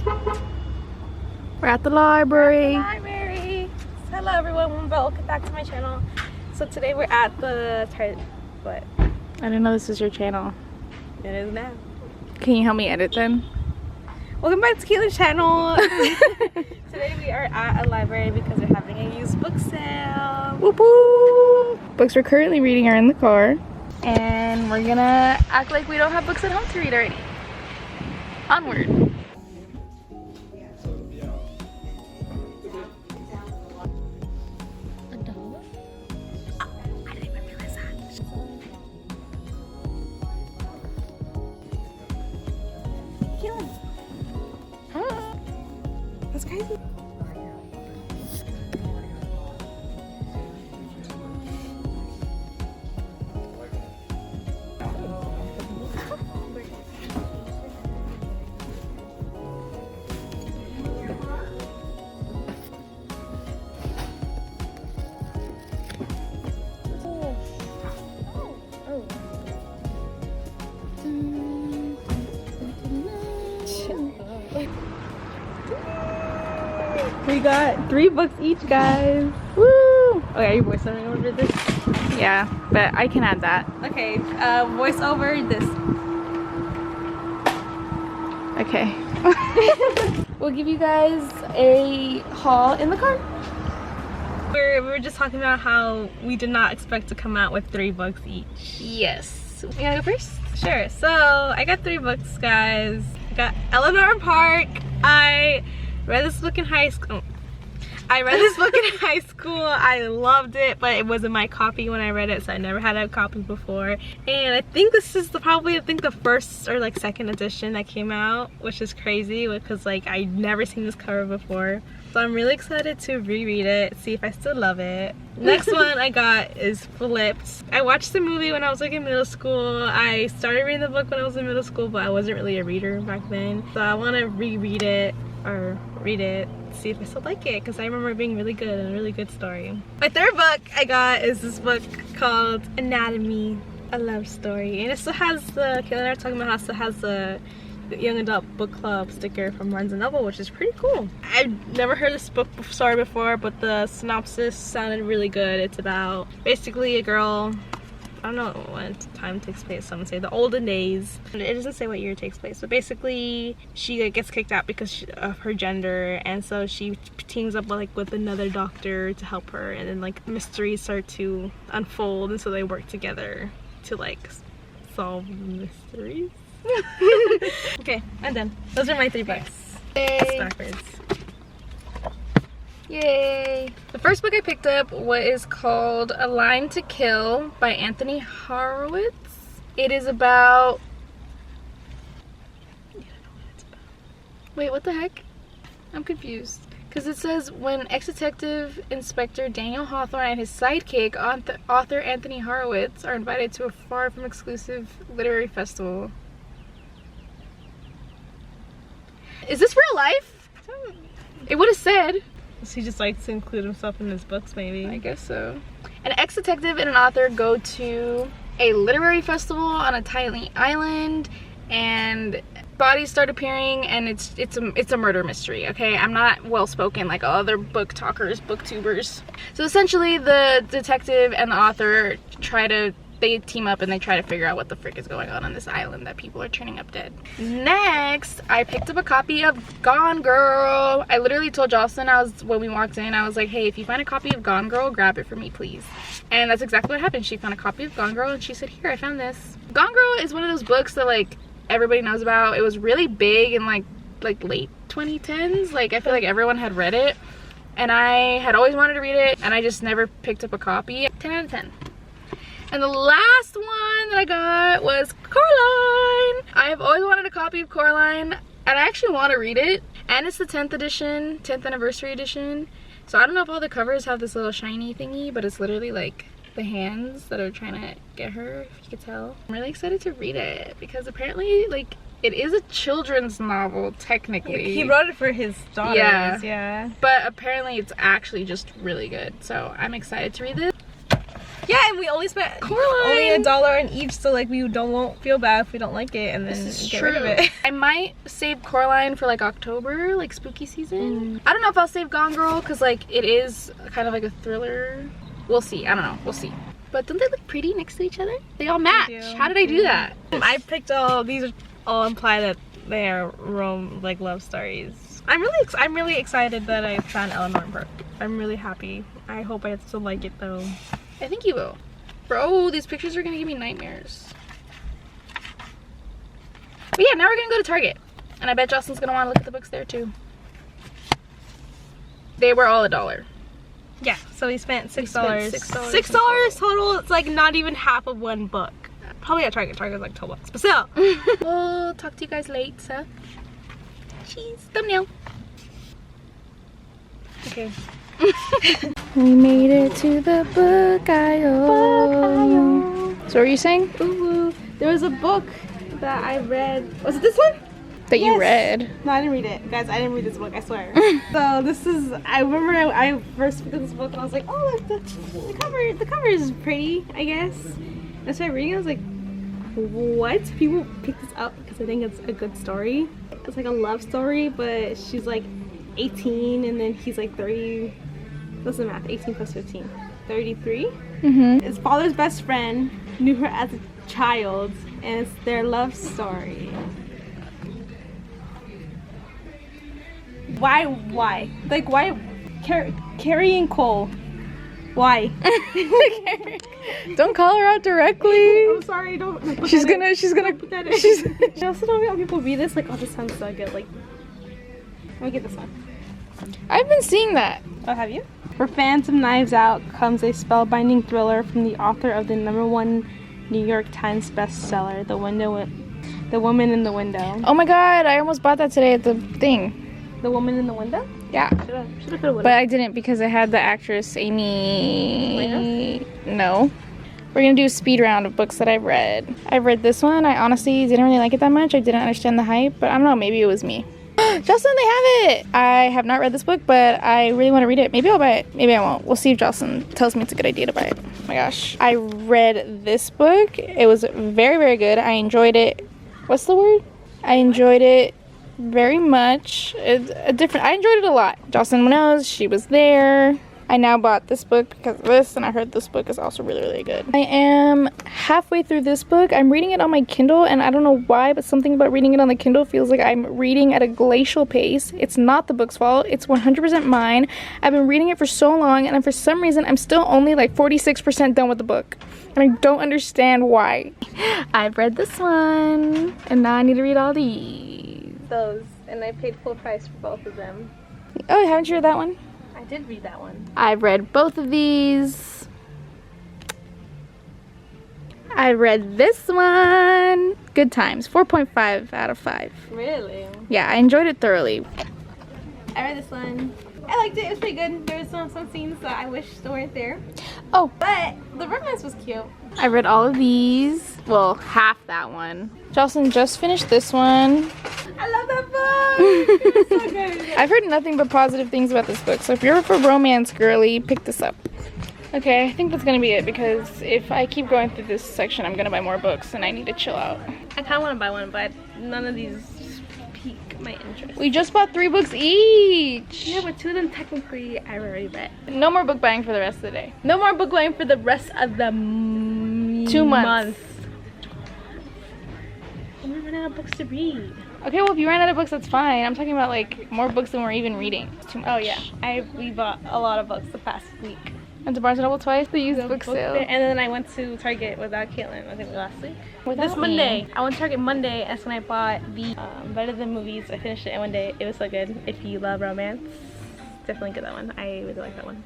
We're at the library. Hello everyone, welcome back to my channel. So today we're at the what? I didn't know this was your channel. It is now. Can you help me edit then? Welcome back to Keelan's channel. Today we are at a library because we're having a used book sale. Whoop whoop. Books we're currently reading are in the car. And we're gonna act like we don't have books at home to read already. Onward. That's crazy. We got 3 books each, guys. Woo! Okay, are you voiceovering over this? Yeah, but I can add that. Okay, voice over this. Okay. We'll give you guys a haul in the car. We were just talking about how we did not expect to come out with 3 books each. Yes. You wanna go first? Sure. So I got 3 books, guys. I got Eleanor Park. I read this book in high school. I loved it, but it wasn't my copy when I read it, so I never had a copy before. And I think this is probably the first or like second edition that came out, which is crazy because like I'd never seen this cover before. So I'm really excited to reread it, see if I still love it. Next one I got is Flipped. I watched the movie when I was like in middle school. I started reading the book when I was in middle school, but I wasn't really a reader back then. So I want to reread it or read it, see if I still like it, because I remember it being really good and a really good story. My third book I got is this book called Anatomy, a Love Story. And it still has the, Kayla and I were talking about how it still has the young adult book club sticker from Barnes & Noble, which is pretty cool. I've never heard this book story before, but the synopsis sounded really good. It's about basically a girl, I don't know what time takes place, some say the olden days. It doesn't say what year it takes place, but basically she gets kicked out because of her gender, and so she teams up with another doctor to help her, and then like mysteries start to unfold, and so they work together to like solve mysteries. Okay, I'm done. Those are my 3 books. It's backwards. Yay! The first book I picked up is called A Line to Kill by Anthony Horowitz. It is about... I don't know what it's about. Wait, what the heck? I'm confused. Because it says, when ex-detective Inspector Daniel Hawthorne and his sidekick, author Anthony Horowitz, are invited to a far from exclusive literary festival. Is this real life? It would have said. He just likes to include himself in his books, maybe. I guess so. An ex-detective and an author go to a literary festival on a tiny island, and bodies start appearing, and it's a murder mystery. Okay, I'm not well spoken like other book talkers, booktubers. So essentially, the detective and the author they team up and they try to figure out what the frick is going on this island that people are turning up dead. Next, I picked up a copy of Gone Girl. I literally told Jocelyn when we walked in, I was like, hey, if you find a copy of Gone Girl, grab it for me, please. And that's exactly what happened. She found a copy of Gone Girl and she said, here, I found this. Gone Girl is one of those books that like everybody knows about. It was really big in like late 2010s. Like I feel like everyone had read it. And I had always wanted to read it and I just never picked up a copy. 10 out of 10. And the last one that I got was Coraline. I've always wanted a copy of Coraline, and I actually want to read it. And it's the 10th edition, 10th anniversary edition. So I don't know if all the covers have this little shiny thingy, but it's literally like the hands that are trying to get her, if you could tell. I'm really excited to read it because apparently like it is a children's novel technically. He wrote it for his daughters, yeah. But apparently it's actually just really good. So I'm excited to read this. Yeah, and we only spent Coraline. only $1 in each, so like we won't feel bad if we don't like it, and then get rid of it. I might save Coraline for like October, like spooky season. I don't know if I'll save Gone Girl because like it is kind of like a thriller. We'll see. I don't know. We'll see. But don't they look pretty next to each other? They all match. How did I do that? I picked all these. All imply that they are like love stories. I'm really excited that I found Eleanor and Brooke. I'm really happy. I hope I still like it though. I think you will. Bro, these pictures are gonna give me nightmares. But yeah, now we're gonna go to Target. And I bet Jocelyn's gonna wanna look at the books there too. They were all $1. Yeah, so we spent $6. $6 $6 total. It's like not even half of one book. Probably at Target. Target's like $12, but still. We'll talk to you guys later. Cheese. Thumbnail. Okay. We made it to the book aisle. So what are you saying? Ooh, there was a book that I read. Was it this one? That you read? No, I didn't read it. Guys, I didn't read this book, I swear. So this is, I remember I first picked up this book and I was like, oh, look, the cover is pretty, I guess. And I started reading it, I was like, what? People pick this up because I think it's a good story. It's like a love story, but she's like 18 and then he's like 30. What's the math? 18 plus 15. 33? Mm-hmm. His father's best friend knew her as a child, and it's their love story. Why? Like, why? Carrie and Cole. Why? Don't call her out directly. I'm sorry, don't. She's gonna. I also don't know how people read this. Like, oh, this sounds so good. Like, let me get this one. I've been seeing that. Oh, have you? For fans of Knives Out comes a spellbinding thriller from the author of the #1 New York Times bestseller, The Woman in the Window. Oh my god, I almost bought that today at the thing. The Woman in the Window? Yeah. Should've, but I didn't because I had the actress Amy. No. We're gonna do a speed round of books that I've read. I've read this one. I honestly didn't really like it that much. I didn't understand the hype, but I don't know, maybe it was me. Jocelyn, they have it! I have not read this book, but I really want to read it. Maybe I'll buy it. Maybe I won't. We'll see if Jocelyn tells me it's a good idea to buy it. Oh my gosh. I read this book. It was very, very good. I enjoyed it. What's the word? I enjoyed it very much. I enjoyed it a lot. Jocelyn knows she was there. I now bought this book because of this, and I heard this book is also really, really good. I am halfway through this book. I'm reading it on my Kindle, and I don't know why, but something about reading it on the Kindle feels like I'm reading at a glacial pace. It's not the book's fault. It's 100% mine. I've been reading it for so long, and for some reason, I'm still only like 46% done with the book. And I don't understand why. I've read this one, and now I need to read all these. Those, and I paid full price for both of them. Oh, haven't you read that one? I did read that one. I've read both of these. I read this one. Good times. 4.5 out of 5. Really? Yeah, I enjoyed it thoroughly. I read this one. I liked it. It was pretty good. There was some scenes that I wish weren't there. Oh. But the romance was cute. I read all of these. Well, half that one. Jocelyn just finished this one. I love that book. It was so good. I've heard nothing but positive things about this book, so if you're a romance girly, pick this up. Okay, I think that's gonna be it because if I keep going through this section, I'm gonna buy more books and I need to chill out. I kind of want to buy one, but none of these pique my interest. We just bought 3 books each. Yeah, but 2 of them technically I already read. No more book buying for the rest of the day. No more book buying for the rest of the 2 months. I'm gonna run out of books to read. Okay, well if you ran out of books, that's fine. I'm talking about like more books than we're even reading. It's too much. Oh yeah, we bought a lot of books the past week. Went to Barnes & Noble twice. They used book sale. And then I went to Target without Caitlin, I think last week. Without this Monday. I went to Target Monday, and that's when I bought the Better Than Movies. I finished it in one day. It was so good. If you love romance, definitely get that one. I really like that one.